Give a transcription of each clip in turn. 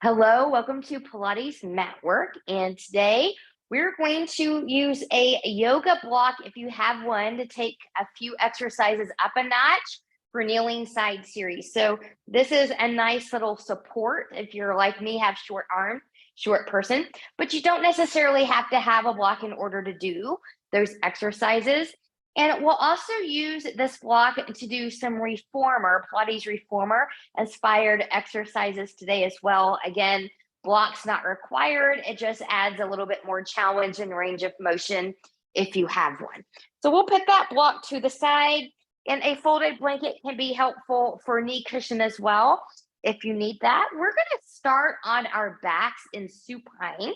Hello, welcome to Pilates Matwork. And today we're going to use a yoga block, if you have one, to take a few exercises up a notch for kneeling side series. So this is a nice little support if you're like me, have short arm, short person, but you don't necessarily have to have a block in order to do those exercises. And we'll also use this block to do some reformer, Pilates reformer inspired exercises today as well. Again, blocks not required. It just adds a little bit more challenge and range of motion if you have one. So we'll put that block to the side, and a folded blanket can be helpful for knee cushion as well if you need that. We're going to start on our backs in supine.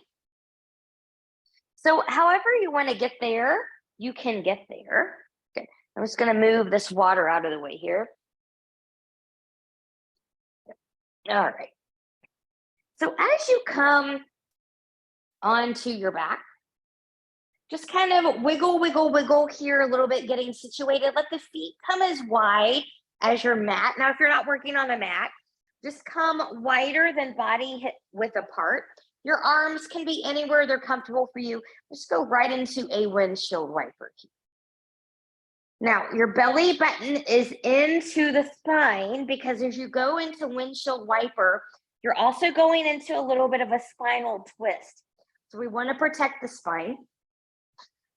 So however you want to get there, you can get there. Okay, I'm just going to move this water out of the way here. All right. So as you come onto your back, just kind of wiggle, wiggle, wiggle here a little bit, getting situated. Let the feet come as wide as your mat. Now, if you're not working on a mat, just come wider than body hip width apart. Your arms can be anywhere they're comfortable for you. Just go right into a windshield wiper. Now, your belly button is into the spine because as you go into windshield wiper, you're also going into a little bit of a spinal twist. So we want to protect the spine.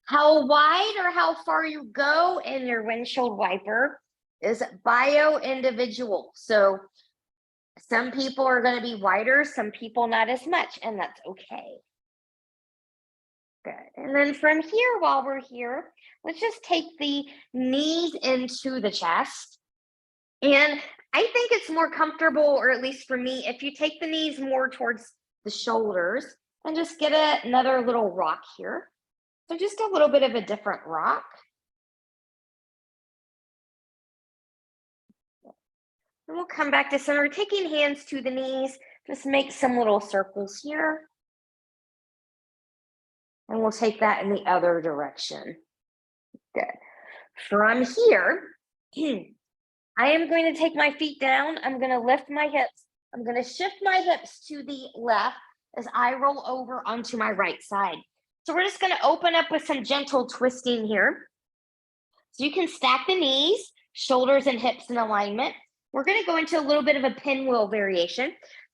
How wide or how far you go in your windshield wiper is bio-individual. So some people are going to be wider, some people not as much, and that's okay. Good. And then from here, while we're here, let's just take the knees into the chest. And I think it's more comfortable, or at least for me, if you take the knees more towards the shoulders and just get another little rock here. So just a little bit of a different rock. And we'll come back to center, taking hands to the knees, just make some little circles here. And we'll take that in the other direction. Good. From here, I am going to take my feet down. I'm going to lift my hips. I'm going to shift my hips to the left as I roll over onto my right side. So we're just going to open up with some gentle twisting here. So you can stack the knees, shoulders and hips in alignment. We're going to go into a little bit of a pinwheel variation.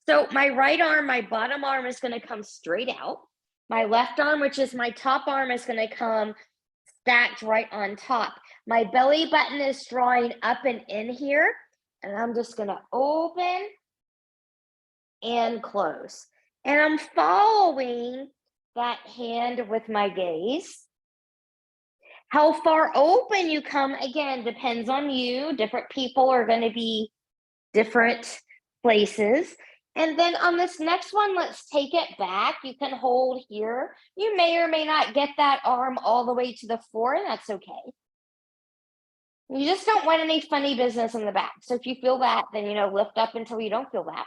So my right arm, my bottom arm is going to come straight out. My left arm, which is my top arm, is going to come stacked right on top. My belly button is drawing up and in here, and I'm just going to open and close. And I'm following that hand with my gaze. How far open you come, again, depends on you. Different people are going to be different places. And then on this next one, let's take it back. You can hold here. You may or may not get that arm all the way to the floor, and that's okay. You just don't want any funny business in the back. So if you feel that, then, lift up until you don't feel that.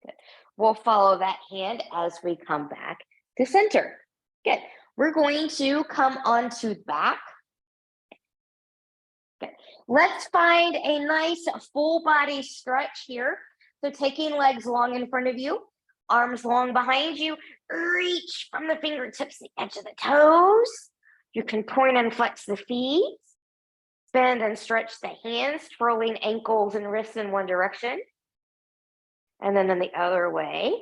Good. We'll follow that hand as we come back to center. Good. We're going to come onto the back. Good. Let's find a nice full body stretch here. So taking legs long in front of you, arms long behind you, reach from the fingertips to the edge of the toes. You can point and flex the feet, bend and stretch the hands, twirling ankles and wrists in one direction. And then in the other way.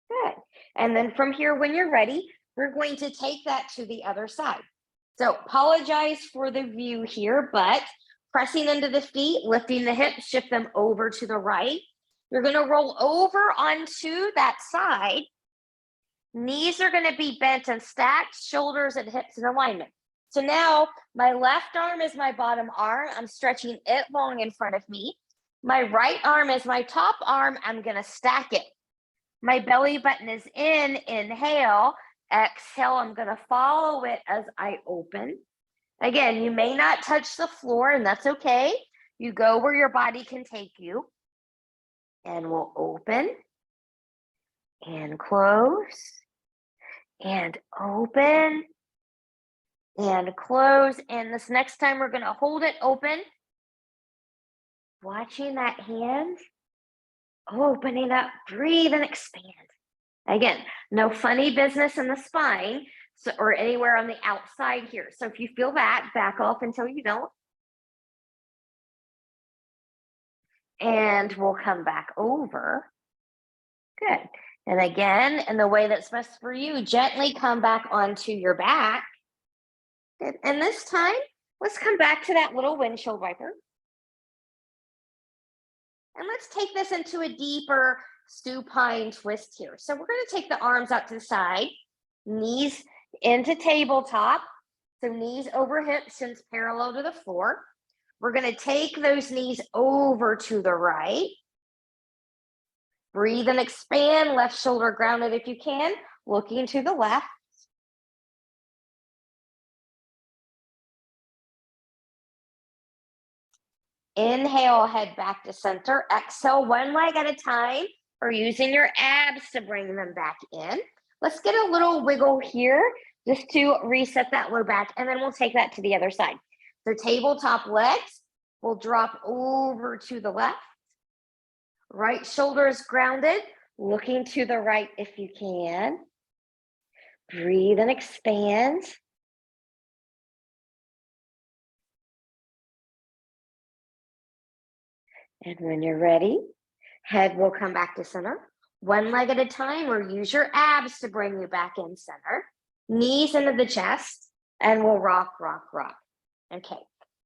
Good. And then from here, when you're ready, we're going to take that to the other side. So apologize for the view here, but pressing into the feet, lifting the hips, shift them over to the right. You're going to roll over onto that side. Knees are going to be bent and stacked, shoulders and hips in alignment. So now my left arm is my bottom arm. I'm stretching it long in front of me. My right arm is my top arm. I'm going to stack it. My belly button is in. Inhale. Exhale. I'm going to follow it as I open. Again, you may not touch the floor, and that's okay. You go where your body can take you. And we'll open and close and open and close. And this next time, we're going to hold it open Watching that hand, opening up, breathe and expand. Again, no funny business in the spine or anywhere on the outside here. So if you feel that, back off until you don't. And we'll come back over. Good. And again, in the way that's best for you, gently come back onto your back. Good. And this time, let's come back to that little windshield wiper. And let's take this into a deeper supine twist here. So we're going to take the arms out to the side, knees into tabletop. So knees over hips, shins parallel to the floor. We're going to take those knees over to the right. Breathe and expand, left shoulder grounded if you can, looking to the left. Inhale, head back to center. Exhale, one leg at a time, or using your abs to bring them back in. Let's get a little wiggle here just to reset that low back, and then we'll take that to the other side. So tabletop legs will drop over to the left. Right shoulder is grounded, looking to the right if you can. Breathe and expand. And when you're ready, head will come back to center. One leg at a time, or use your abs to bring you back in center. Knees into the chest, and we'll rock, rock, rock. Okay,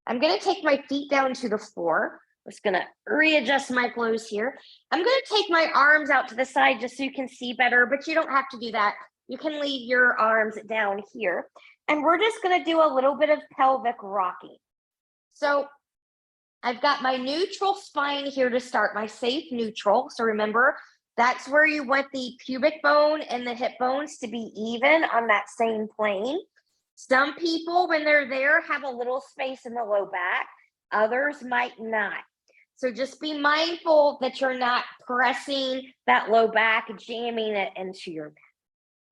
I'm gonna take my feet down to the floor. I'm just gonna readjust my clothes here. I'm gonna take my arms out to the side just so you can see better, but you don't have to do that. You can leave your arms down here. And we're just gonna do a little bit of pelvic rocking. So I've got my neutral spine here to start, my safe neutral. So remember, that's where you want the pubic bone and the hip bones to be even on that same plane. Some people, when they're there, have a little space in the low back. Others might not. So just be mindful that you're not pressing that low back, jamming it into your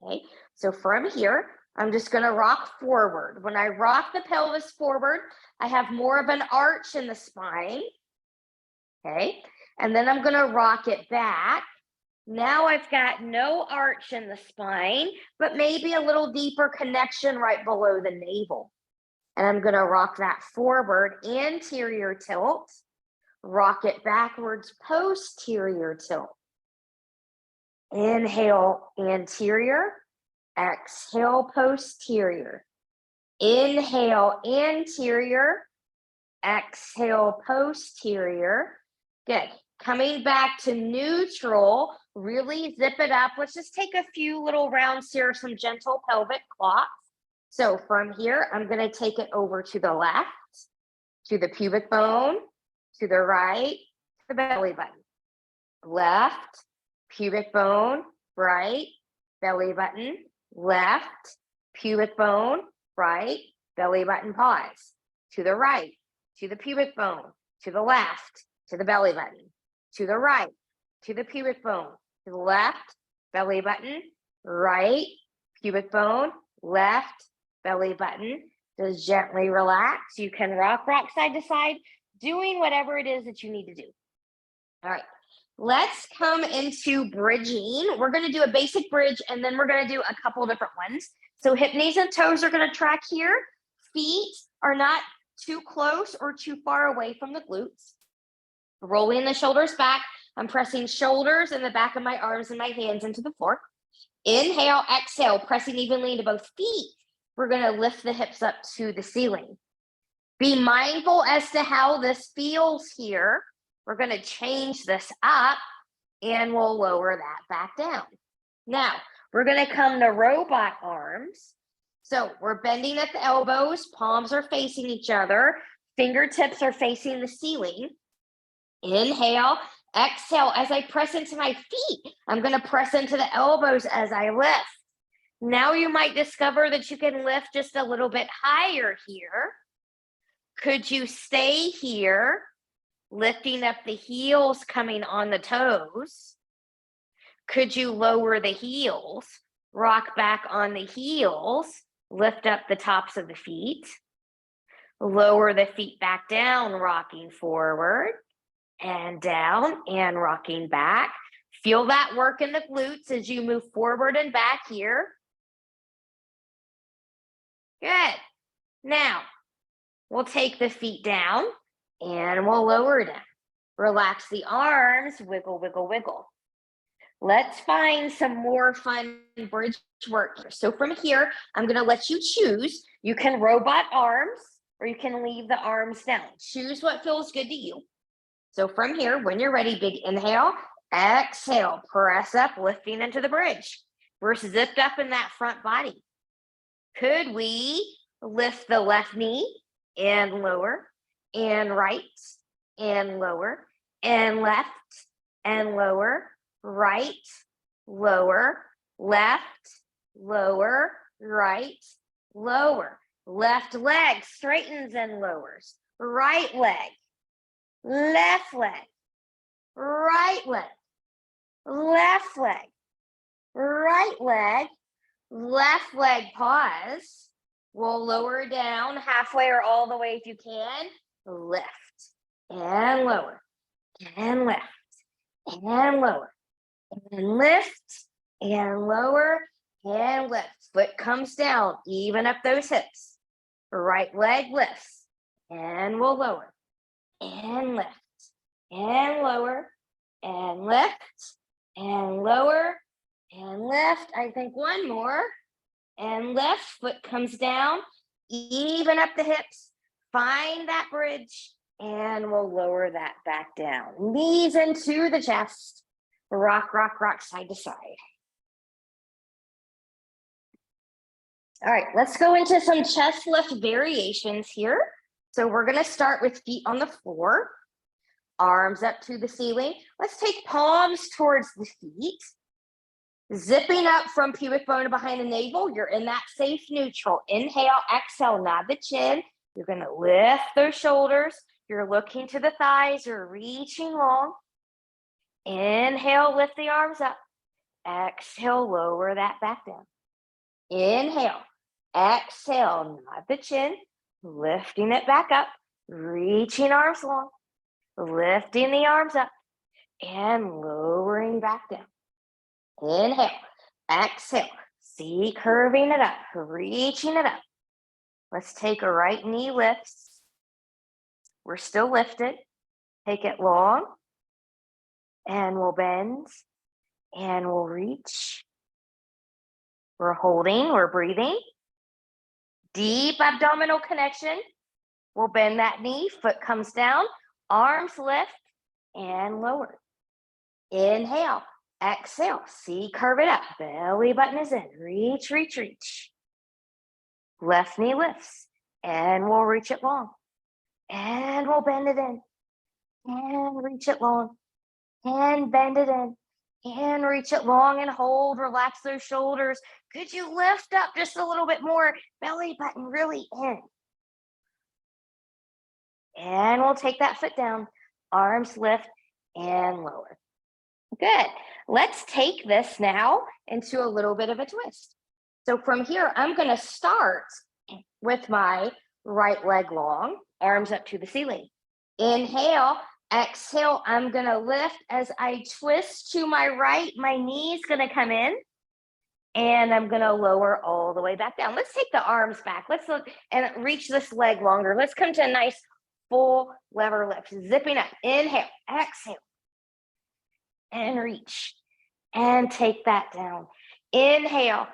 mat. Okay, so from here, I'm just going to rock forward. When I rock the pelvis forward, I have more of an arch in the spine. Okay, and then I'm going to rock it back. Now I've got no arch in the spine, but maybe a little deeper connection right below the navel. And I'm going to rock that forward, anterior tilt, rock it backwards, posterior tilt. Inhale, anterior, exhale, posterior. Inhale, anterior, exhale, posterior. Good. Coming back to neutral, really zip it up. Let's just take a few little rounds here, some gentle pelvic clocks. So from here, I'm going to take it over to the left, to the pubic bone, to the right, the belly button. Left, pubic bone, right, belly button, left, pubic bone, right, belly button, pause. To the right, to the pubic bone, to the left, to the belly button, to the right, to the pubic bone, to the left, belly button, right, pubic bone, left, belly button. Just gently relax. You can rock, rock side to side, doing whatever it is that you need to do. All right, let's come into bridging. We're going to do a basic bridge, and then we're going to do a couple different ones. So hip, knees, and toes are going to track here. Feet are not too close or too far away from the glutes. Rolling the shoulders back. I'm pressing shoulders and the back of my arms and my hands into the floor. Inhale, exhale, pressing evenly into both feet. We're going to lift the hips up to the ceiling. Be mindful as to how this feels here. We're going to change this up, and we'll lower that back down. Now, we're going to come to robot arms. So we're bending at the elbows, palms are facing each other, fingertips are facing the ceiling. Inhale, exhale. As I press into my feet, I'm going to press into the elbows as I lift. Now you might discover that you can lift just a little bit higher here. Could you stay here, lifting up the heels, coming on the toes? Could you lower the heels, rock back on the heels, lift up the tops of the feet, lower the feet back down, rocking forward, and down and rocking back. Feel that work in the glutes as you move forward and back here. Good. Now, we'll take the feet down and we'll lower them. Relax the arms, wiggle, wiggle, wiggle. Let's find some more fun bridge work here. So from here, I'm going to let you choose. You can robot arms or you can leave the arms down. Choose what feels good to you. So from here, when you're ready, big inhale, exhale, press up, lifting into the bridge. We're zipped up in that front body. Could we lift the left knee and lower and right and lower and left and lower, right, lower, left, lower, right, lower. Left leg straightens and lowers. Right leg, left leg, right leg, left leg, right leg, left leg, pause. We'll lower down halfway or all the way if you can. Lift and lower and lift and lower and lift and lower and lift. Foot comes down, even up those hips. Right leg lifts and we'll lower and lift and lower and lift and lower and lift. I think one more and lift. Foot comes down, even up the hips. Find that bridge and we'll lower that back down. Knees into the chest. Rock, rock, rock, side to side. All right, let's go into some chest lift variations here. So we're going to start with feet on the floor, arms up to the ceiling. Let's take palms towards the feet. Zipping up from pubic bone behind the navel. You're in that safe neutral. Inhale, exhale, nod the chin. You're going to lift those shoulders. You're looking to the thighs. You're reaching long. Inhale, lift the arms up. Exhale, lower that back down. Inhale, exhale, nod the chin, lifting it back up, reaching arms long, lifting the arms up, and lowering back down. Inhale, exhale, see, curving it up, reaching it up. Let's take a right knee lifts. We're still lifted. Take it long, and we'll bend, and we'll reach. We're holding, we're breathing. Deep abdominal connection. We'll bend that knee, foot comes down, arms lift, and lower. Inhale, exhale, see, curve it up, belly button is in, reach, reach, reach. Left knee lifts, and we'll reach it long. And we'll bend it in, and reach it long, and bend it in, and reach it long and hold, relax those shoulders. Could you lift up just a little bit more? Belly button really in. And we'll take that foot down, arms lift and lower. Good. Let's take this now into a little bit of a twist. So from here, I'm going to start with my right leg long, arms up to the ceiling. Inhale, exhale, I'm going to lift as I twist to my right. My knee's going to come in. And I'm going to lower all the way back down. Let's take the arms back. Let's look and reach this leg longer. Let's come to a nice full lever lift. Zipping up. Inhale, exhale, and reach. And take that down. Inhale,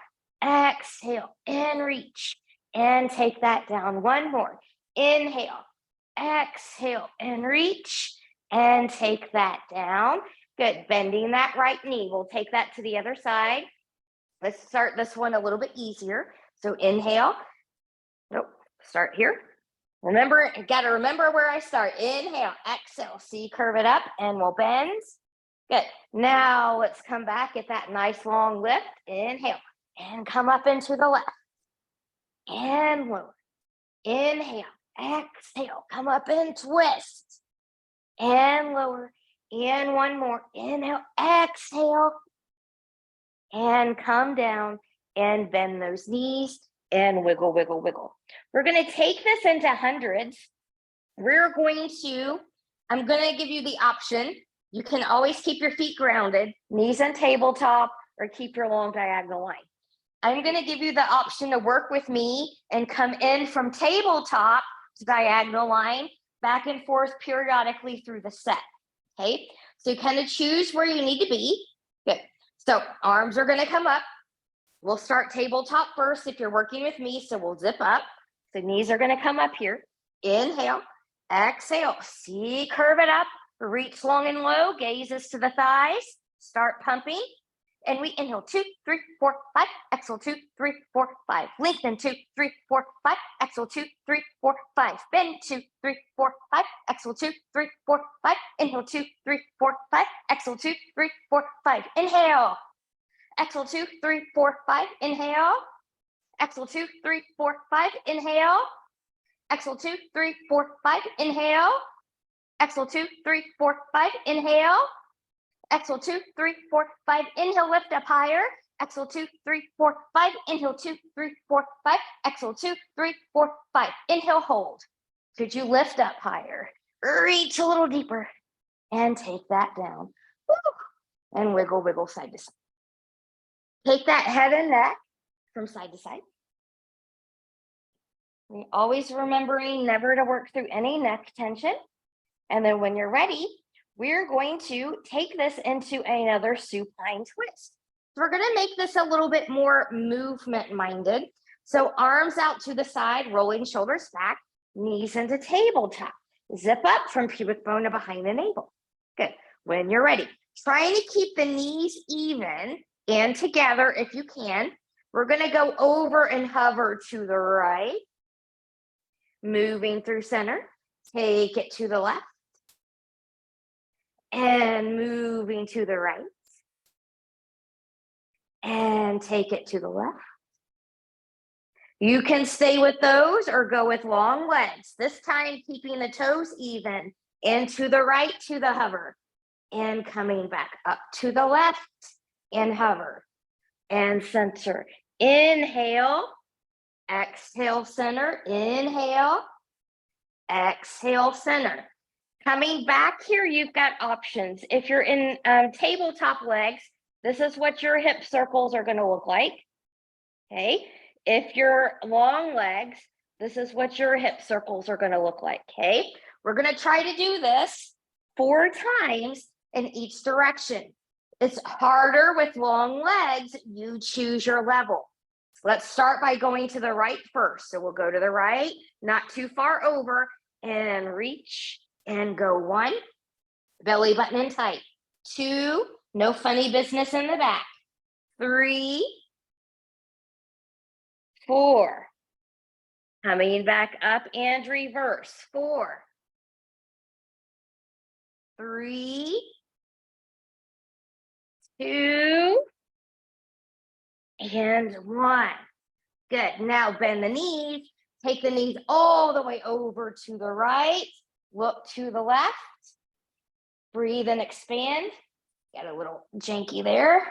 exhale, and reach. And take that down. One more. Inhale, exhale, and reach. And take that down. Good. Bending that right knee. We'll take that to the other side. Let's start this one a little bit easier. So inhale. Nope. Start here. Remember, got to remember where I start. Inhale, exhale. See, curve it up and we'll bend. Good. Now let's come back, get that nice long lift. Inhale and come up into the left. And lower. Inhale, exhale, come up and twist. And lower. And one more. Inhale, exhale. And come down and bend those knees and wiggle, wiggle, wiggle. We're going to take this into hundreds. We're going to I'm going to give you the option. You can always keep your feet grounded, knees on tabletop, or keep your long diagonal line. I'm going to give you the option to work with me and come in from tabletop to diagonal line, back and forth periodically through the set. Okay, so you kind of choose where you need to be. Good. So arms are going to come up. We'll start tabletop first if you're working with me. So we'll zip up. So knees are going to come up here. Inhale, exhale, see, curve it up, reach long and low, gazes to the thighs, start pumping. And we inhale 2, 3, 4, 5, exhale 2, 3, 4, 5. Lengthen 2, 3, 4, 5, exhale 2, 3, 4, 5. Bend 2, 3, 4, 5, exhale 2, 3, 4, 5. Inhale 2, 3, 4, 5, exhale 2, 3, 4, 5. Inhale, exhale 2, 3, 4, 5. Inhale, exhale 2, 3, 4, 5. Inhale, exhale 2, 3, 4, 5. Inhale, exhale 2, 3, 4, 5. Inhale. Exhale 2, 3, 4, 5. Inhale, lift up higher. Exhale 2, 3, 4, 5. Inhale 2, 3, 4, 5. Exhale 2, 3, 4, 5. Inhale, hold. Could you lift up higher? Reach a little deeper and take that down. Woo. And wiggle, wiggle side to side. Take that head and neck from side to side. Always remembering never to work through any neck tension. And then when you're ready, we're going to take this into another supine twist. So we're going to make this a little bit more movement minded. So arms out to the side, rolling shoulders back, knees into tabletop. Zip up from pubic bone to behind the navel. Good. When you're ready, trying to keep the knees even and together if you can. We're going to go over and hover to the right. Moving through center. Take it to the left. And moving to the right. And take it to the left. You can stay with those or go with long legs. This time, keeping the toes even. And to the right, to the hover. And coming back up to the left. And hover. And center. Inhale. Exhale, center. Inhale. Exhale, center. Coming back here, you've got options. If you're in tabletop legs, this is what your hip circles are going to look like. Okay. If you're long legs, this is what your hip circles are going to look like. Okay. We're going to try to do this 4 times in each direction. It's harder with long legs. You choose your level. Let's start by going to the right first. So we'll go to the right, not too far over, and reach. And go 1, belly button in tight. 2, no funny business in the back. 3, 4, coming back up and reverse. 4, 3, 2, and 1. Good. Now bend the knees. Take the knees all the way over to the right. Look to the left. Breathe and expand. Got a little janky there.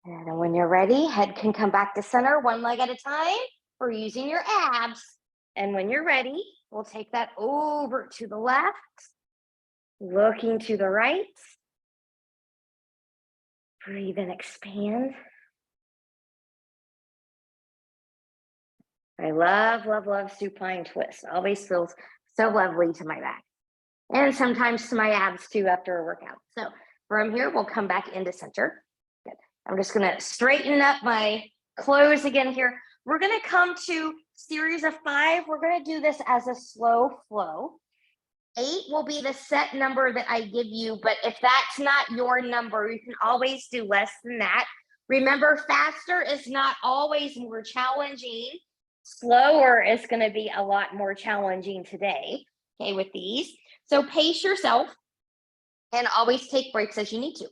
And when you're ready, head can come back to center, 1 leg at a time, or using your abs. And when you're ready, we'll take that over to the left, looking to the right. Breathe and expand. I love, love, love supine twist. Always feels so lovely to my back. And sometimes to my abs too after a workout. So from here, we'll come back into center. Good. I'm just going to straighten up my clothes again here. We're going to come to series of 5. We're going to do this as a slow flow. 8 will be the set number that I give you, but if that's not your number, you can always do less than that. Remember, faster is not always more challenging. Slower is going to be a lot more challenging today, okay, with these. So pace yourself and always take breaks as you need to.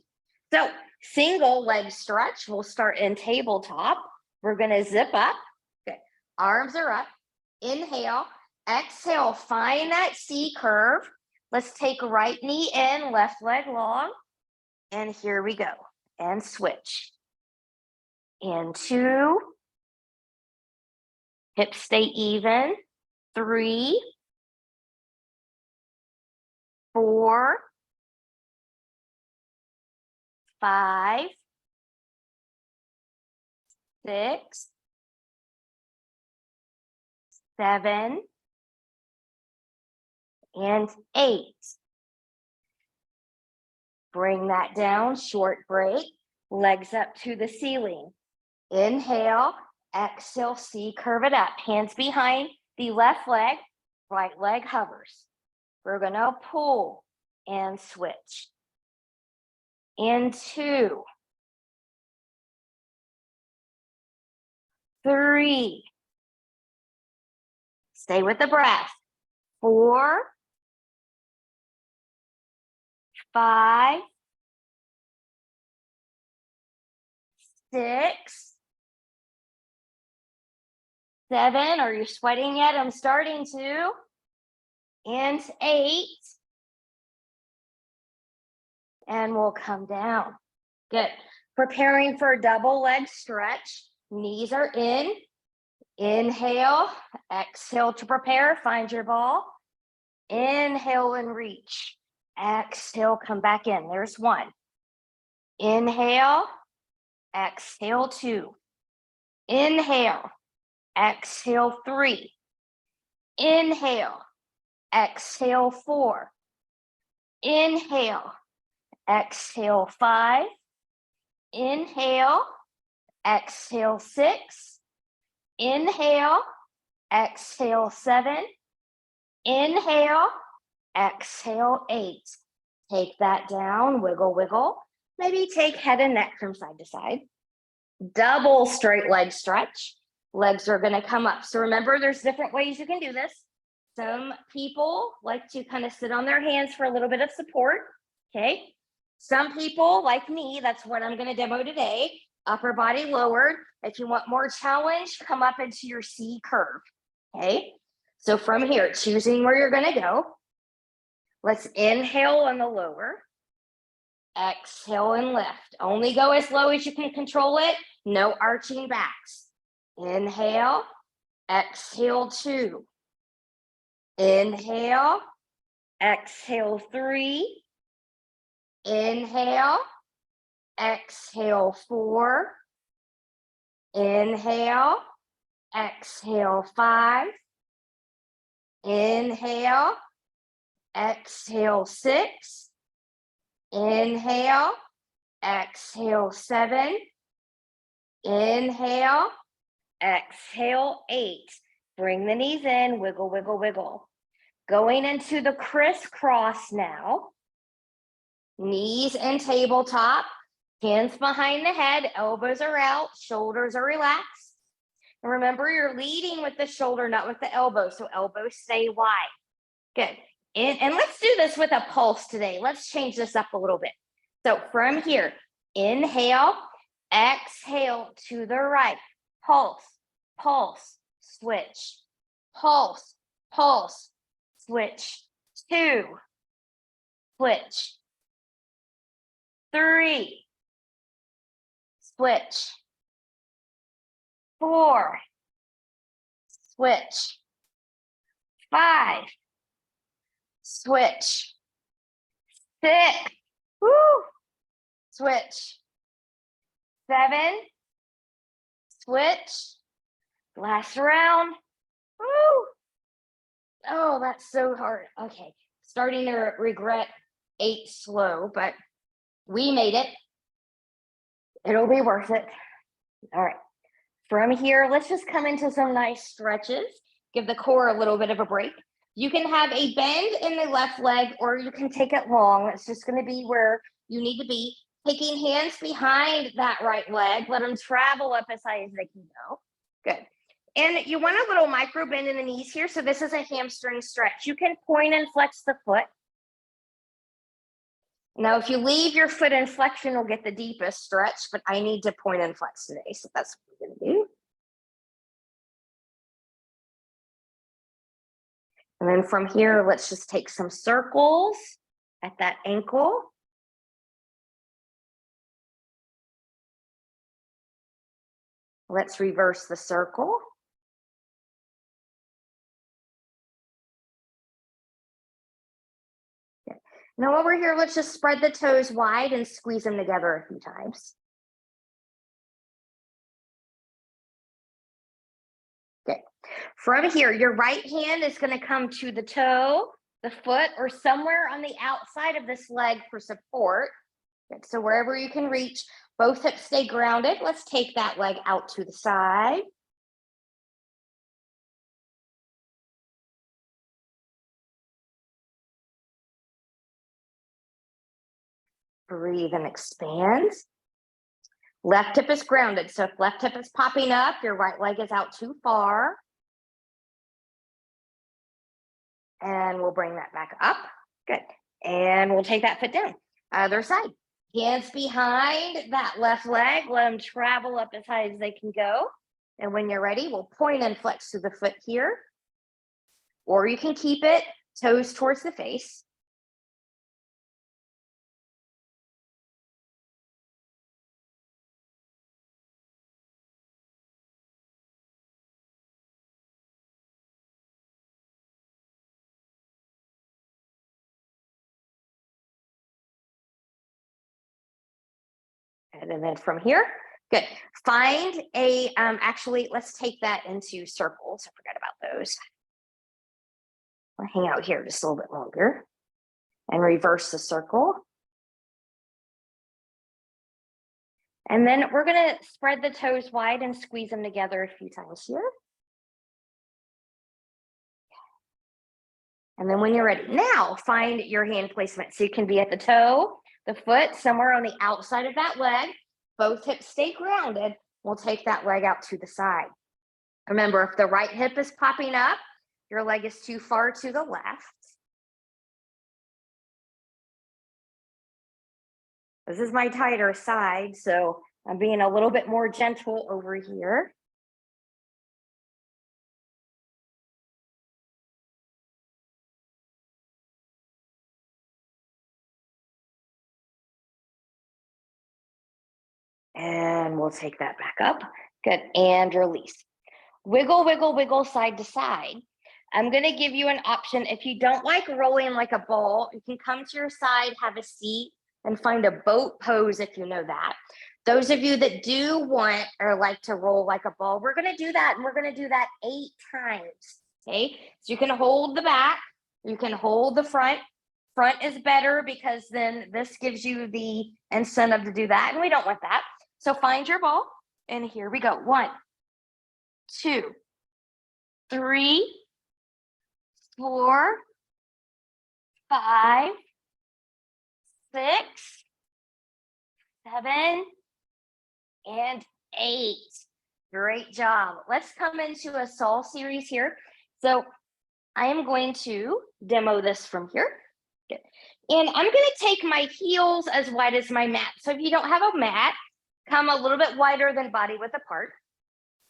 So single leg stretch, we'll start in tabletop. We're going to zip up. Okay. Arms are up. Inhale. Exhale, find that C curve. Let's take right knee in, left leg long. And here we go. and switch. And 2, hips stay even. 3, 4, 5, 6, 7, and 8. Bring that down, short break, legs up to the ceiling. Inhale, exhale, C, curve it up. Hands behind the left leg, right leg hovers. We're gonna pull and switch. In 2, 3, stay with the breath. 4, 5, 6, 7. Are you sweating yet? I'm starting to. And 8. And we'll come down. Good. Preparing for a double leg stretch. Knees are in. Inhale, exhale to prepare. Find your ball. Inhale and reach. Exhale, come back in. There's 1. Inhale, exhale 2. Inhale, exhale 3. Inhale, exhale 4. Inhale, exhale 5. Inhale, exhale 6. Inhale, exhale 7. Inhale, exhale 8. Take that down, wiggle, wiggle. Maybe take head and neck from side to side. Double straight leg stretch. Legs are gonna come up. So remember, there's different ways you can do this. Some people like to kind of sit on their hands for a little bit of support, okay? Some people, like me, that's what I'm gonna demo today, upper body lowered. If you want more challenge, come up into your C curve, okay? So from here, choosing where you're gonna go, let's inhale on the lower, exhale and lift. Only go as low as you can control it, no arching backs. Inhale, exhale 2. Inhale, exhale 3. Inhale, exhale 4. Inhale, exhale 5. Inhale, exhale 6. Inhale, exhale 7. Inhale, exhale 8. Bring the knees in, wiggle, wiggle, wiggle. Going into the crisscross now. Knees and tabletop, hands behind the head, elbows are out, shoulders are relaxed. And remember, you're leading with the shoulder, not with the elbow, so elbows stay wide. Good. And let's do this with a pulse today. Let's change this up a little bit. So from here, inhale, exhale to the right, pulse, pulse, switch, pulse, pulse, switch, 2, switch, 3, switch, 4, switch, 5, switch, 6, woo, switch, 7, switch, last round, woo. Oh, that's so hard. Okay, starting to regret 8 slow, but we made it. It'll be worth it. All right. From here, let's just come into some nice stretches. Give the core a little bit of a break. You can have a bend in the left leg, or you can take it long. It's just going to be where you need to be. Taking hands behind that right leg. Let them travel up as high as they can go. Good. And you want a little micro bend in the knees here. So this is a hamstring stretch. You can point and flex the foot. Now, if you leave your foot in flexion, you'll get the deepest stretch, but I need to point and flex today. So that's what we're going to do. And then from here, let's just take some circles at that ankle. Let's reverse the circle. Okay. Now while we're here, let's just spread the toes wide and squeeze them together a few times. Okay. From here, your right hand is going to come to the toe, the foot, or somewhere on the outside of this leg for support. Good. So wherever you can reach, both hips stay grounded. Let's take that leg out to the side. Breathe and expand. Left hip is grounded. So if left hip is popping up, your right leg is out too far. And we'll bring that back up. Good. And we'll take that foot down. Other side. Hands behind that left leg. Let them travel up as high as they can go. And when you're ready, we'll point and flex to the foot here. Or you can keep it toes towards the face. And then from here, good. Find a, actually, let's take that into circles. I forgot about those. I'll hang out here just a little bit longer and reverse the circle. And then we're gonna spread the toes wide and squeeze them together a few times here. And then when you're ready, now find your hand placement. So you can be at the toe, the foot, somewhere on the outside of that leg. Both hips stay grounded. We'll take that leg out to the side. Remember, if the right hip is popping up, your leg is too far to the left. This is my tighter side, so I'm being a little bit more gentle over here. And we'll take that back up. Good, and release. Wiggle, wiggle, wiggle side to side. I'm gonna give you an option. If you don't like rolling like a ball, you can come to your side, have a seat, and find a boat pose if you know that. Those of you that do want or like to roll like a ball, we're gonna do that, and we're gonna do that 8 times, okay? So you can hold the back, you can hold the front. Front is better because then this gives you the incentive to do that, and we don't want that. So find your ball, and here we go. 1, 2, 3, 4, 5, 6, 7, and 8. Great job. Let's come into a Saul series here. So I am going to demo this from here. Good. And I'm going to take my heels as wide as my mat. So if you don't have a mat, come a little bit wider than body width apart.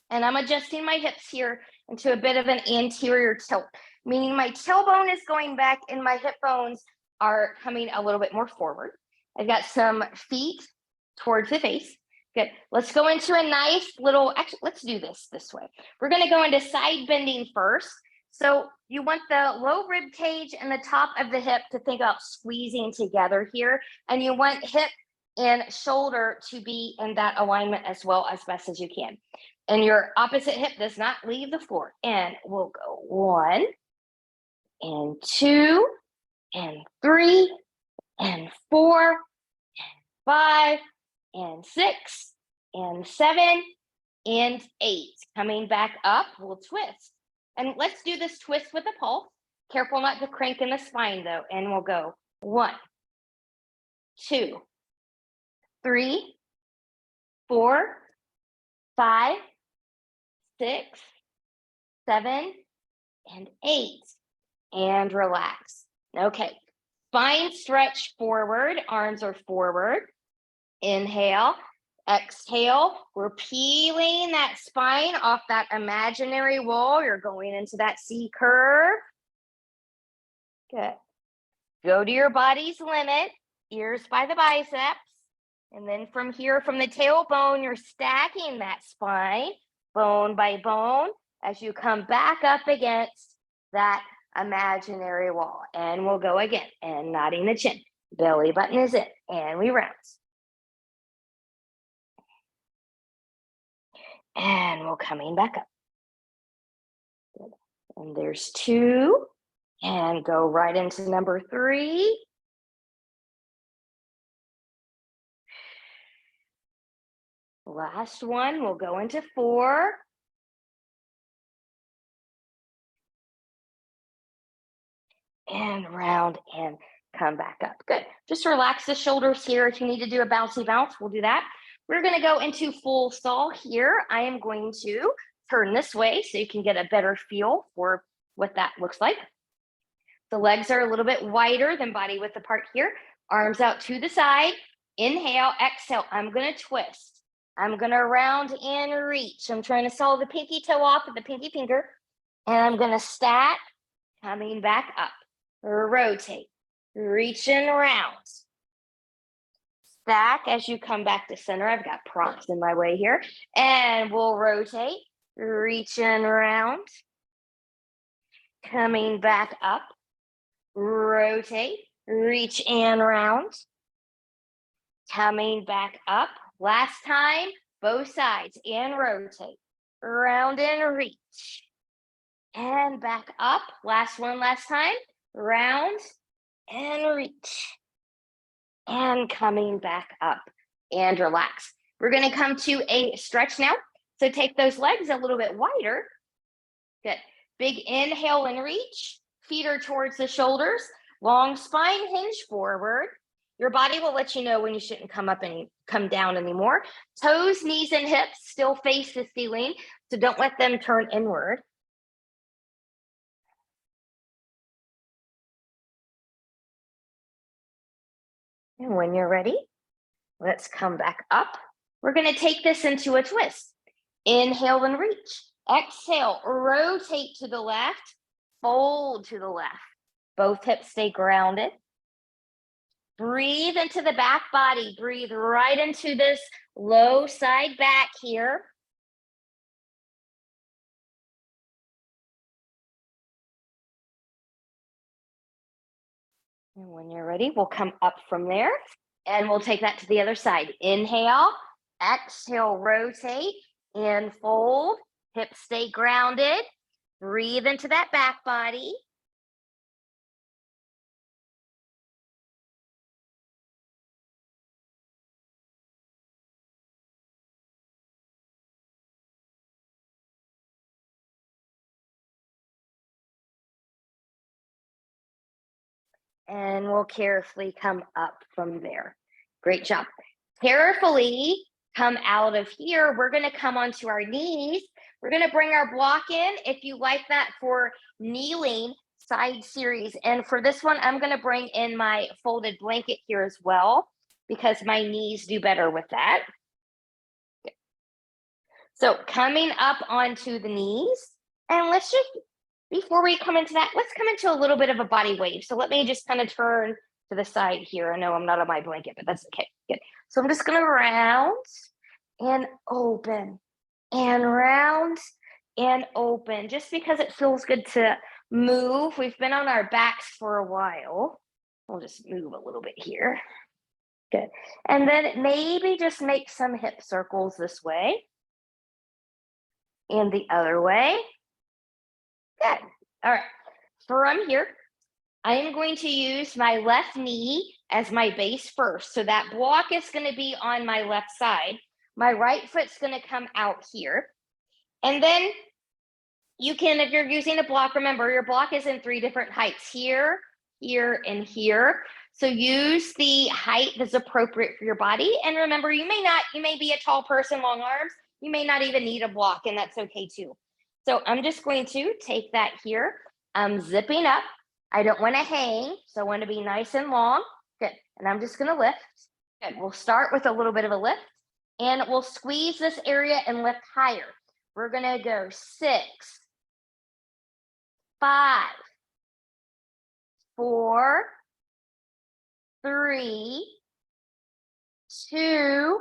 And I'm adjusting my hips here into a bit of an anterior tilt, meaning my tailbone is going back and my hip bones are coming a little bit more forward. I've got some feet towards the face. Good. Let's go into a nice little, actually, let's do this way. We're going to go into side bending first. So you want the low rib cage and the top of the hip to think about squeezing together here. And you want hip and shoulder to be in that alignment as well as best as you can. And your opposite hip does not leave the floor. And we'll go 1 and 2 and 3 and 4 and 5 and 6 and 7 and 8. Coming back up, we'll twist. And let's do this twist with a pulse. Careful not to crank in the spine though. And we'll go 1, 2, 3, 4, 5, 6, 7, and 8. And relax. Okay. Spine stretch forward. Arms are forward. Inhale. Exhale. We're peeling that spine off that imaginary wall. You're going into that C curve. Good. Go to your body's limit. Ears by the biceps. And then from here, from the tailbone, you're stacking that spine, bone by bone, as you come back up against that imaginary wall. And we'll go again, and nodding the chin. Belly button is in, and we rounds. And we're coming back up. Good. And there's 2, and go right into number 3. Last one, we'll go into 4. And round and come back up. Good. Just relax the shoulders here. If you need to do a bouncy bounce, we'll do that. We're going to go into full stall here. I am going to turn this way so you can get a better feel for what that looks like. The legs are a little bit wider than body width apart here. Arms out to the side. Inhale, exhale. I'm going to twist. I'm going to round and reach. I'm trying to saw the pinky toe off with the pinky finger. And I'm going to stack, coming back up. Rotate, reach and round. Stack as you come back to center. I've got props in my way here. And we'll rotate, reach and round. Coming back up. Rotate, reach and round. Coming back up. Last time, both sides, and rotate. Round and reach. And back up. Last one, last time. Round and reach. And coming back up and relax. We're going to come to a stretch now. So take those legs a little bit wider. Good. Big inhale and reach. Feet are towards the shoulders. Long spine, hinge forward. Your body will let you know when you shouldn't come down anymore. Toes, knees, and hips still face the ceiling. So don't let them turn inward. And when you're ready, let's come back up. We're going to take this into a twist. Inhale and reach. Exhale, rotate to the left, fold to the left. Both hips stay grounded. Breathe into the back body. Breathe right into this low side back here. And when you're ready, we'll come up from there and we'll take that to the other side. Inhale, exhale, rotate and fold. Hips stay grounded. Breathe into that back body. And we'll carefully come up from there. Great job. Carefully come out of here. We're going to come onto our knees. We're going to bring our block in. If you like that for kneeling side series. And for this one, I'm going to bring in my folded blanket here as well, because my knees do better with that. Okay. So coming up onto the knees. And let's just, before we come into that, let's come into a little bit of a body wave. So let me just kind of turn to the side here. I know I'm not on my blanket, but that's okay. Good. So I'm just going to round and open and round and open, just because it feels good to move. We've been on our backs for a while. We'll just move a little bit here. Good. And then maybe just make some hip circles this way and the other way. Good. All right. From here, I am going to use my left knee as my base first. So that block is going to be on my left side. My right foot's going to come out here. And then you can, if you're using a block, remember your block is in 3 different heights, here, here, and here. So use the height that's appropriate for your body. And remember, you may be a tall person, long arms. You may not even need a block, and that's okay too. So I'm just going to take that here. I'm zipping up. I don't want to hang, so I want to be nice and long. Good. And I'm just going to lift. Good. We'll start with a little bit of a lift, and we'll squeeze this area and lift higher. We're going to go 6, 5, 4, 3, 2,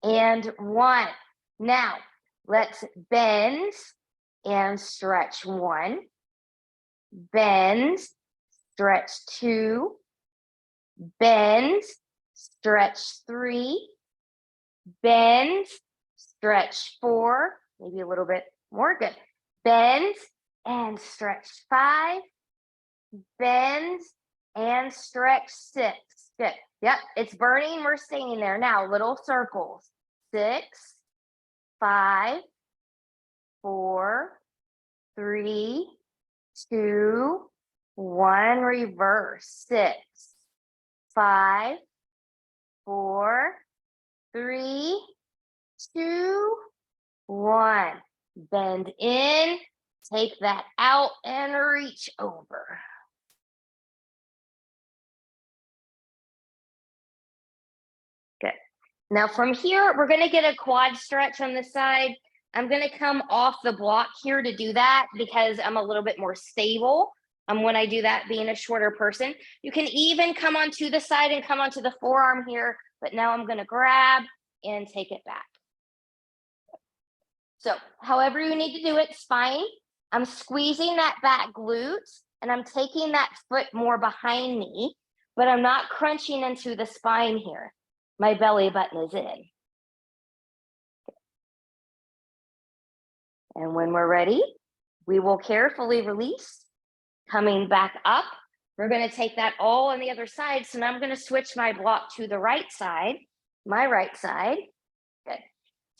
and 1. Now, let's bend and stretch 1. Bend, stretch 2. Bend, stretch 3. Bend, stretch 4. Maybe a little bit more. Good. Bend and stretch 5. Bend and stretch 6. Good. Yep, it's burning. We're staying there. Now, little circles. 6, 5, 4, 3, 2, 1. Reverse. 6, 5, 4, 3, 2, 1. Bend in, take that out, and reach over. Good. Now from here, we're going to get a quad stretch on the side. I'm going to come off the block here to do that because I'm a little bit more stable when I do that, being a shorter person. You can even come onto the side and come onto the forearm here, but now I'm going to grab and take it back. So however you need to do it, it's fine. I'm squeezing that back glute and I'm taking that foot more behind me, but I'm not crunching into the spine here. My belly button is in. And when we're ready, we will carefully release, coming back up. We're going to take that all on the other side. So now I'm going to switch my block to the right side, my right side. Good.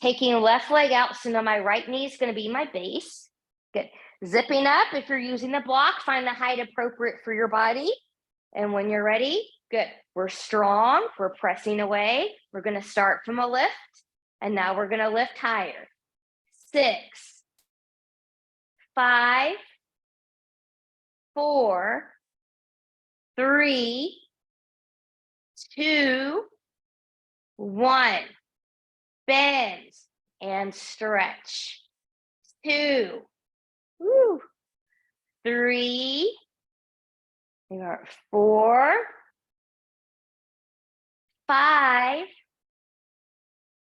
Taking left leg out, so now my right knee is going to be my base. Good. Zipping up, if you're using the block, find the height appropriate for your body. And when you're ready, good. We're strong, we're pressing away. We're going to start from a lift, and now we're going to lift higher. 6, 5, 4, 3, 2, 1. Bend and stretch. 2, 3, 4, 5,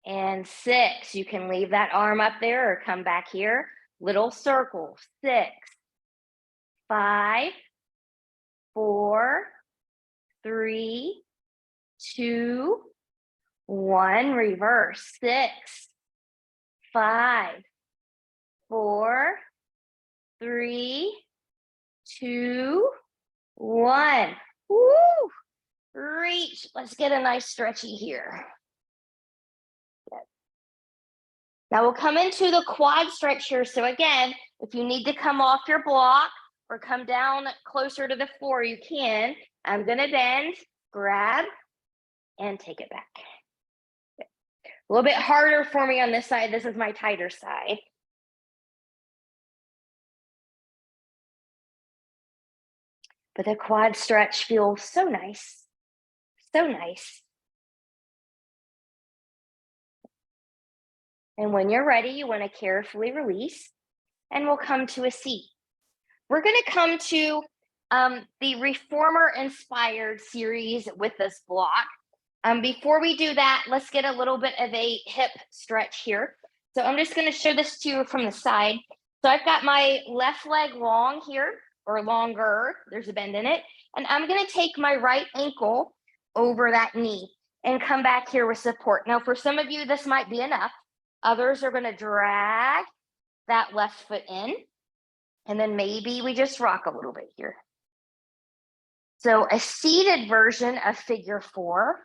and 6. You can leave that arm up there or come back here. Little circle. 6, 5, 4, 3, 2, 1. Reverse. 6, 5, 4, 3, 2, 1. Woo! Reach. Let's get a nice stretchy here. Good. Now we'll come into the quad stretch here. So again, if you need to come off your block or come down closer to the floor, you can. I'm going to bend, grab, and take it back. Good. A little bit harder for me on this side. This is my tighter side. But the quad stretch feels so nice. So nice. And when you're ready, you want to carefully release, and we'll come to a seat. We're going to come to the Reformer Inspired series with this block. Before we do that, let's get a little bit of a hip stretch here. So I'm just going to show this to you from the side. So I've got my left leg long here, or longer. There's a bend in it. And I'm going to take my right ankle over that knee and come back here with support. Now, for some of you, this might be enough. Others are going to drag that left foot in. And then maybe we just rock a little bit here. So a seated version of figure 4.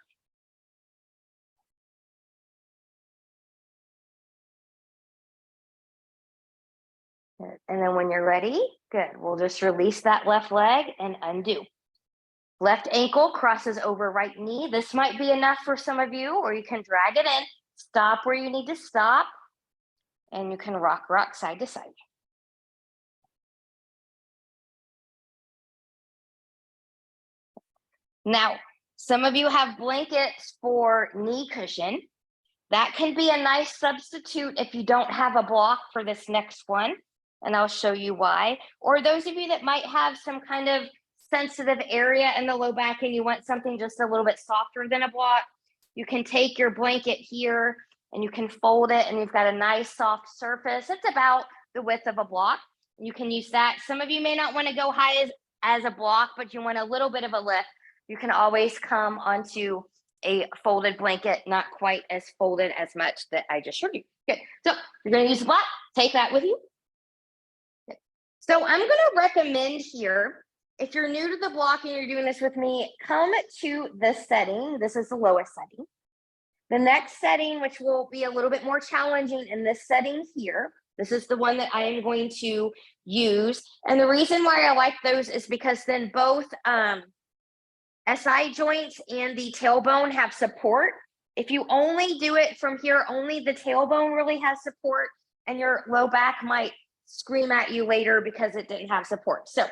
And then when you're ready, good. We'll just release that left leg and undo. Left ankle crosses over right knee. This might be enough for some of you, or you can drag it in. Stop where you need to stop. And you can rock side to side. Now, some of you have blankets for knee cushion. That can be a nice substitute if you don't have a block for this next one. And I'll show you why. Or those of you that might have some kind of sensitive area in the low back and you want something just a little bit softer than a block, You can take your blanket here and you can fold it and you've got a nice soft surface. It's about the width of a block. You can use that. Some of you may not want to go high as a block, but you want a little bit of a lift. You can always come onto a folded blanket, not quite as folded as much that I just showed you. Good. So you're going to use the block. Take that with you. Good. So I'm going to recommend here, if you're new to the block and you're doing this with me, come to this setting. This is the lowest setting. The next setting, which will be a little bit more challenging in this setting here, this is the one that I am going to use. And the reason why I like those is because then both SI joints and the tailbone have support. If you only do it from here, only the tailbone really has support, and your low back might scream at you later because it didn't have support. So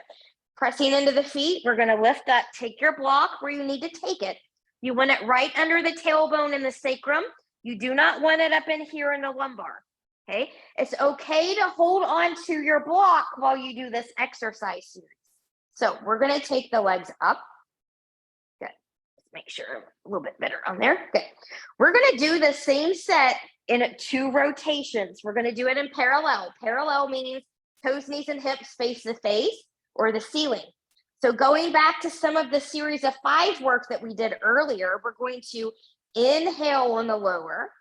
pressing into the feet, we're going to lift up. Take your block where you need to take it. You want it right under the tailbone and the sacrum. You do not want it up in here in the lumbar. Okay, it's okay to hold on to your block while you do this exercise series. So we're going to take the legs up. Good. Let's make sure a little bit better on there. Good. We're going to do the same set in 2 rotations. We're going to do it in parallel. Parallel means toes, knees, and hips face to face or the ceiling. So going back to some of the series of 5 work that we did earlier, we're going to inhale on the lower.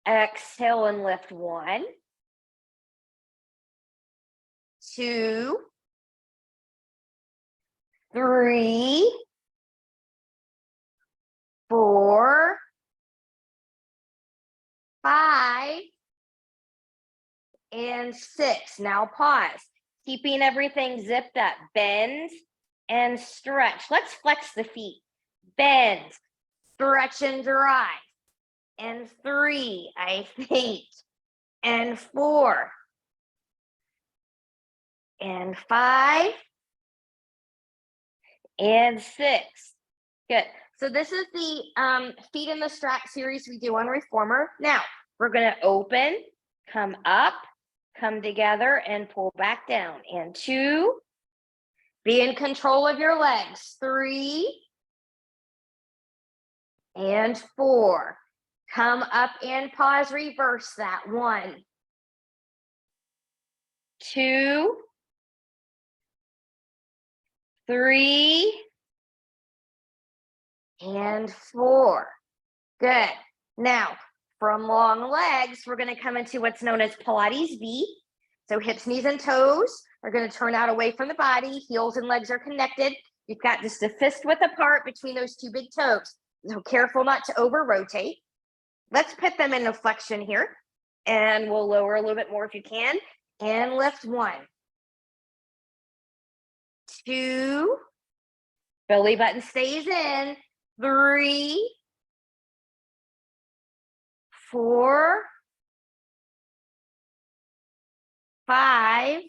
Exhale and lift 1, 2, 3, 4, 5, and 6. Now pause, keeping everything zipped up. Bend and stretch. Let's flex the feet. Bend, stretch and drive. And 3, I think, and 4, and 5, and 6. Good. So this is the feet in the strap series we do on reformer. Now we're going to open, come up, come together, and pull back down. And 2, be in control of your legs. 3, and 4. Come up and pause, reverse that. 1, 2, 3, and 4. Good. Now, from long legs, we're going to come into what's known as Pilates V. So hips, knees, and toes are going to turn out away from the body. Heels and legs are connected. You've got just a fist width apart between those 2 big toes. So careful not to over rotate. Let's put them in a flexion here, and we'll lower a little bit more if you can, and lift 1, 2, belly button stays in, 3, 4, 5,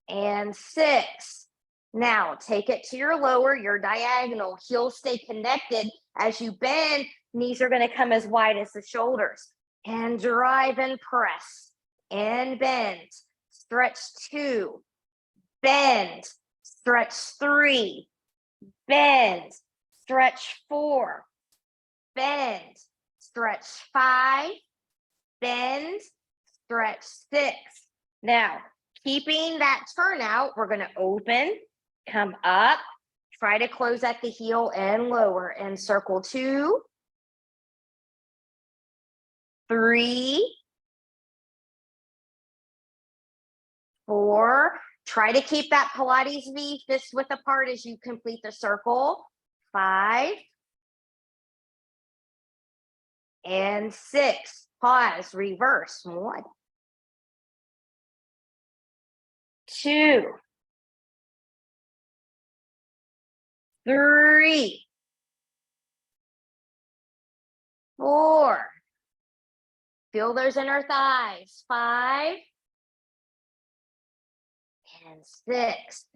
and 6. Now take it to your lower, your diagonal. Heels stay connected. As you bend, knees are going to come as wide as the shoulders. And drive and press. And bend. Stretch 2. Bend. Stretch 3. Bend. Stretch 4. Bend. Stretch 5. Bend. Stretch 6. Now, keeping that turnout, we're going to open, come up, try to close at the heel and lower, and circle 2, 3, 4. Try to keep that Pilates V fist width apart as you complete the circle. 5, and 6. Pause, reverse. 1, 2, 3, 4. Feel those inner thighs. 5, and 6.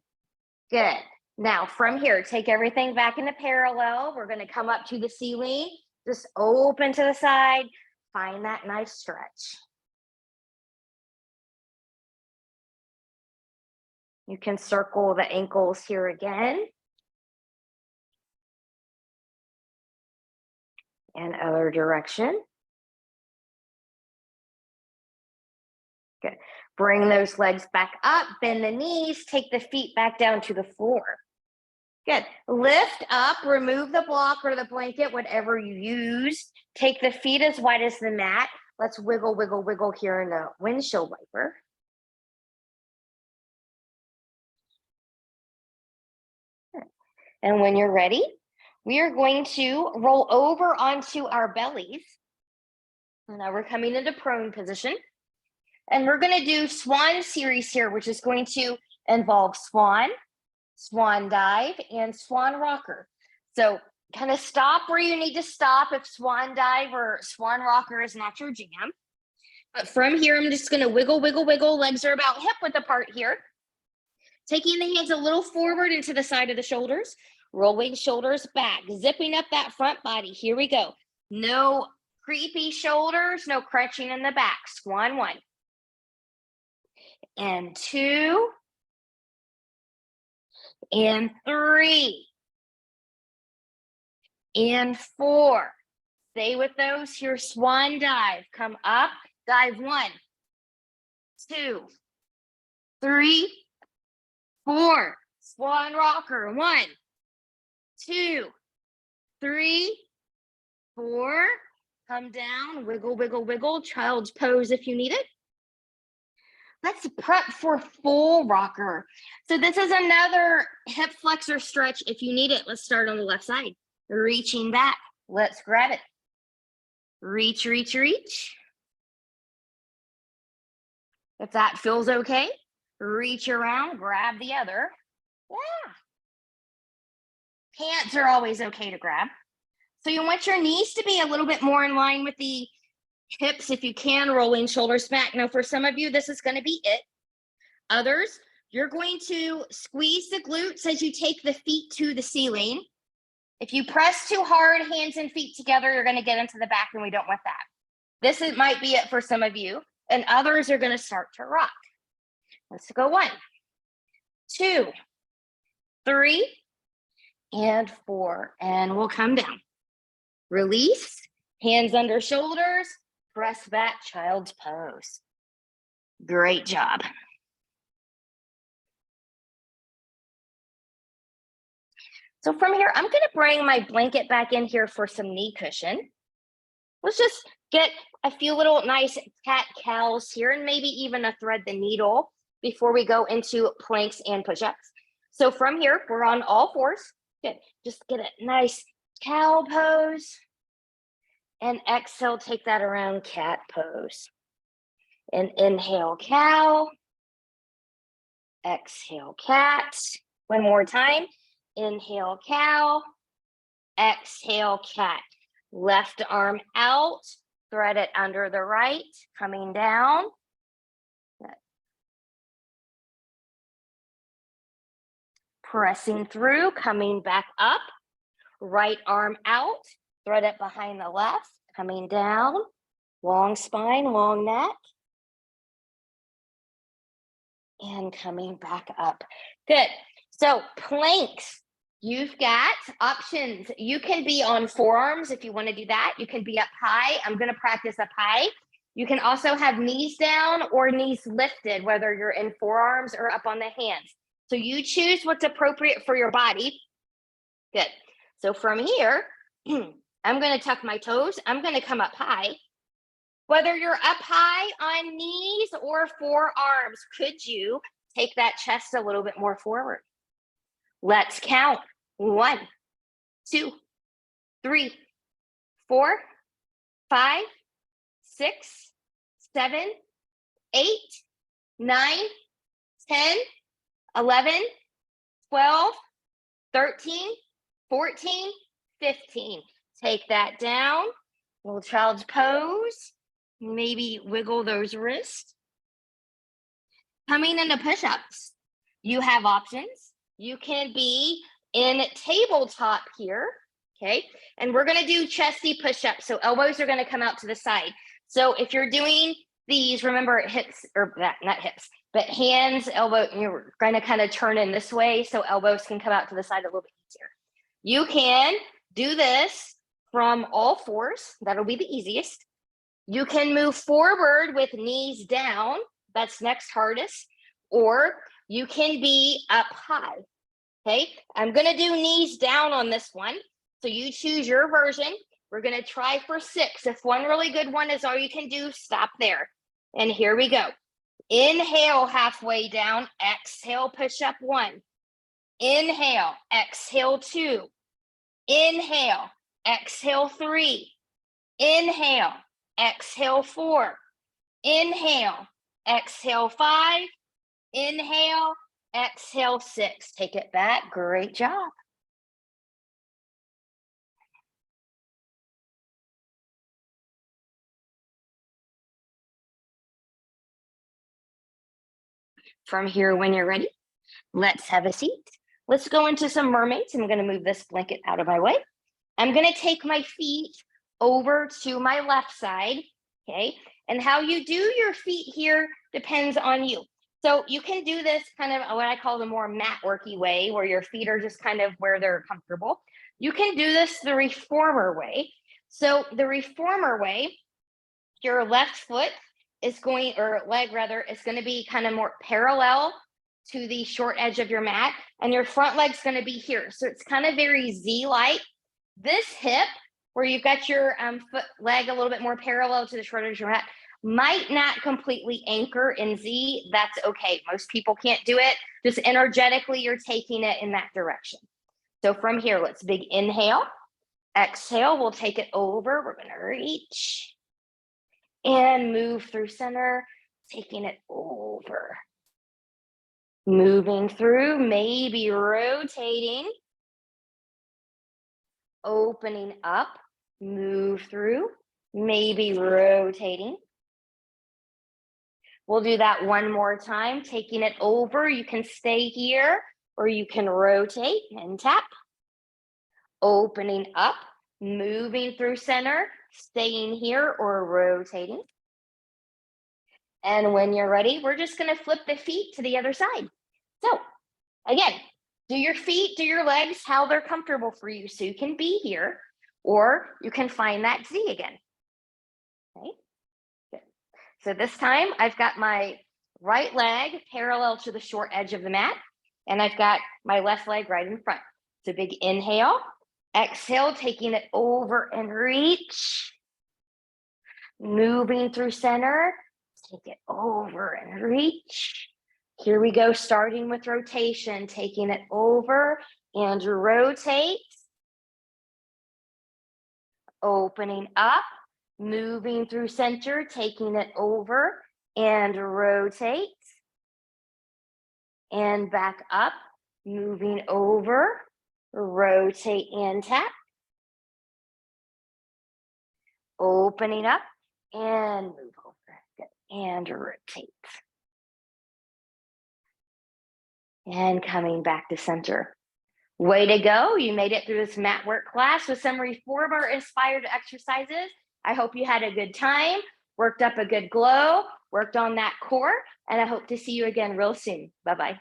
Good. Now from here, take everything back into parallel. We're going to come up to the ceiling. Just open to the side. Find that nice stretch. You can circle the ankles here again. And other direction. Good. Bring those legs back up, bend the knees, take the feet back down to the floor. Good. Lift up, remove the block or the blanket, whatever you use. Take the feet as wide as the mat. Let's wiggle, wiggle, wiggle here in the windshield wiper. And when you're ready, we are going to roll over onto our bellies. Now we're coming into prone position. And we're going to do swan series here, which is going to involve swan, swan dive, and swan rocker. So kind of stop where you need to stop if swan dive or swan rocker is not your jam. But from here, I'm just going to wiggle, wiggle, wiggle. Legs are about hip width apart here. Taking the hands a little forward into the side of the shoulders, rolling shoulders back, zipping up that front body. Here we go. No creepy shoulders, no crunching in the back. Swan 1. And 2. And 3. And 4. Stay with those here. Swan dive. Come up. Dive 1, 2, 3, 4. Swan rocker. 1, 2, 3, 4. Come down. Wiggle, wiggle, wiggle. Child's pose if you need it. Let's prep for full rocker. So this is another hip flexor stretch. If you need it, let's start on the left side. Reaching back. Let's grab it. Reach, reach, reach. If that feels okay, reach around, grab the other. Yeah. Pants are always okay to grab. So you want your knees to be a little bit more in line with the hips if you can, rolling shoulders back. Now, for some of you, this is going to be it. Others, you're going to squeeze the glutes as you take the feet to the ceiling. If you press too hard, hands and feet together, you're going to get into the back, and we don't want that. This might be it for some of you, and others are going to start to rock. Let's go 1, 2, 3, and 4, and we'll come down. Release, hands under shoulders, press back, child's pose. Great job. So from here, I'm going to bring my blanket back in here for some knee cushion. Let's just get a few little nice cat cows here and maybe even a thread the needle before we go into planks and push-ups. So from here, we're on all fours. Good. Just get a nice cow pose. And exhale, take that around cat pose. And inhale, cow. Exhale, cat. One more time. Inhale, cow. Exhale, cat. Left arm out. Thread it under the right. Coming down. Pressing through. Coming back up. Right arm out. Thread it behind the left. Coming down. Long spine, long neck. And coming back up. Good. So planks. You've got options. You can be on forearms if you want to do that. You can be up high. I'm going to practice up high. You can also have knees down or knees lifted, whether you're in forearms or up on the hands. So you choose what's appropriate for your body. Good. So from here, I'm going to tuck my toes. I'm going to come up high. Whether you're up high on knees or forearms, could you take that chest a little bit more forward? Let's count. 1, 2, 3, 4, 5, 6, 7, 8, 9, 10, 11, 12, 13, 14, 15. Take that down. Little child's pose. Maybe wiggle those wrists. Coming into push-ups, you have options. You can be in tabletop here, okay? And we're gonna do chesty push-ups. So elbows are gonna come out to the side. So if you're doing these, remember hips, or not hips, but hands, elbow, you're gonna kind of turn in this way so elbows can come out to the side a little bit easier. You can do this from all fours. That'll be the easiest. You can move forward with knees down. That's next hardest. Or you can be up high. Okay, I'm going to do knees down on this one. So you choose your version. We're going to try for 6. If one really good one is all you can do, stop there. And here we go. Inhale, halfway down. Exhale, push up 1. Inhale, exhale 2. Inhale, exhale 3. Inhale, exhale 4. Inhale, exhale 5. Inhale, exhale 6. Take it back. Great job. From here, when you're ready, let's have a seat. Let's go into some mermaids. I'm going to move this blanket out of my way. I'm going to take my feet over to my left side. Okay. And how you do your feet here depends on you. So you can do this kind of what I call the more Matworky way, where your feet are just kind of where they're comfortable. You can do this the reformer way. So the reformer way, your left foot is going, or leg rather, is going to be kind of more parallel to the short edge of your mat, and your front leg's going to be here. So it's kind of very Z-like. This hip, where you've got your leg a little bit more parallel to the short edge of your mat, might not completely anchor in Z. That's okay. Most people can't do it. Just energetically, you're taking it in that direction. So from here, let's big inhale. Exhale, we'll take it over. We're going to reach and move through center, taking it over. Moving through, maybe rotating. Opening up, move through, maybe rotating. We'll do that one more time, taking it over. You can stay here or you can rotate and tap. Opening up, moving through center, staying here or rotating. And when you're ready, we're just going to flip the feet to the other side. So again, do your feet, do your legs, how they're comfortable for you. So you can be here or you can find that Z again. Okay. Good. So this time I've got my right leg parallel to the short edge of the mat, and I've got my left leg right in front. So big inhale, exhale, taking it over and reach. Moving through center, take it over and reach. Here we go, starting with rotation, taking it over and rotate. Opening up, moving through center, taking it over and rotate. And back up, moving over, rotate and tap. Opening up and move over and rotate. And coming back to center. Way to go. You made it through this Matwork class with some reformer inspired exercises. I hope you had a good time, worked up a good glow, worked on that core, and I hope to see you again real soon. Bye-bye.